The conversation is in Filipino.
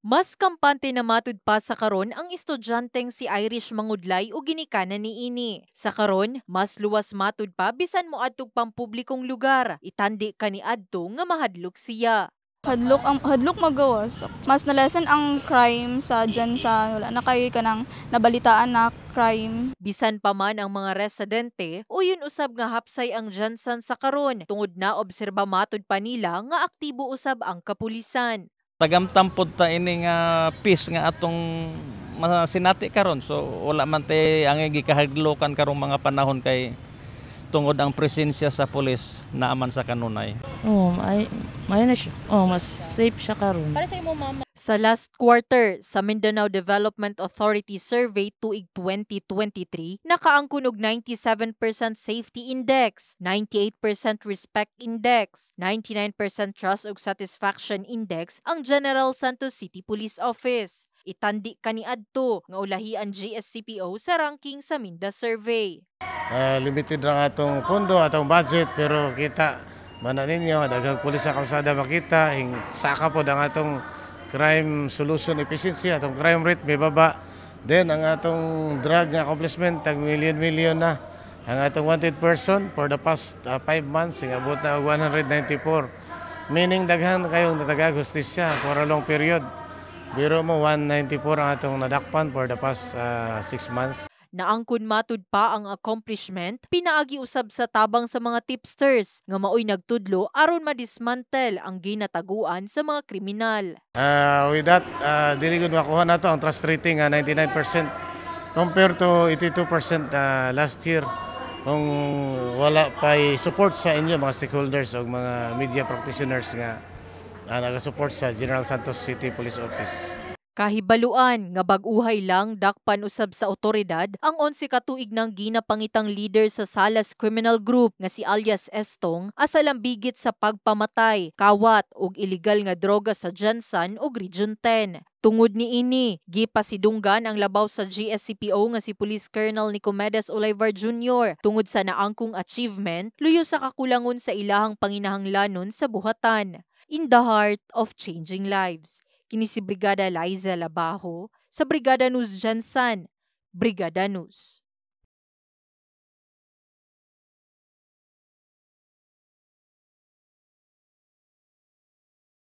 Mas kampante na matud pa sa karon ang estudyanteng si Irish Mangudlay ug ginikanan niini. Sa karon, mas luwas matud pa bisan mo adtog pampublikong lugar. Itandi kaniadto nga mahadlok siya. Hadlok magawas. Mas nalesen ang crime sa dyan sa wala na kay kanang nabalitaan na crime. Bisan pa man ang mga residente, uyon usab nga hapsay ang Jansan sa karon tungod na obserba matud pa nila nga aktibo usab ang kapulisan. Tagamtampod ta ini nga peace nga atong masinati karon, so wala man tay ang gikahadlokan karong mga panahon kay tungod ang presensya sa pulis naaman sa kanunay. May na siya. Mas safe siya karon. Para sa imo mama. Sa last quarter sa Mindanao Development Authority Survey tuig 2023, nakaangkon og 97% Safety Index, 98% Respect Index, 99% Trust ug Satisfaction Index ang General Santos City Police Office. Itandi kaniadto nga ulahi ang GSCPO sa ranking sa Minda Survey. Limited lang atong pondo, atong budget, pero kita mana ninyo daghang pulis sa kalsada makita saka po ang atong crime solution efficiency, atong crime rate may baba. Then ang atong drug nga accomplishment tag million na. Ang atong wanted person for the past 5 months ingabot na og 194. Meaning daghan kayong natagag hustisya for a long period. Biro mo 194 ang atong nadakpan for the past 6 months. Naangkon matud pa ang accomplishment, pinaagi usab sa tabang sa mga tipsters nga maoy nagtudlo aron madismantle ang ginataguan sa mga kriminal. With that, dili gud makuha nato ang trust rating 99% compared to 82% last year. Kung wala pay support sa inyo mga stakeholders o mga media practitioners nga naga-support sa General Santos City Police Office. Kahibaluan nga bag-uhay lang dakpan usab sa otoridad ang 11 ka tuig nang ginapangitang leader sa Salas Criminal Group nga si alias Estong asa lambigit sa pagpamatay, kawat ug illegal nga droga sa Jansan ug Region 10. Tungod niini, gipasidunggan ang labaw sa GSCPO nga si Police Colonel Nicomedes Olivar Jr. tungod sa naangkong achievement luyo sa kakulangon sa ilahang panginahanglanon sa buhatan. In the heart of changing lives. Kini si Brigada Liza Labajo sa Brigada News Jansan, Brigada News.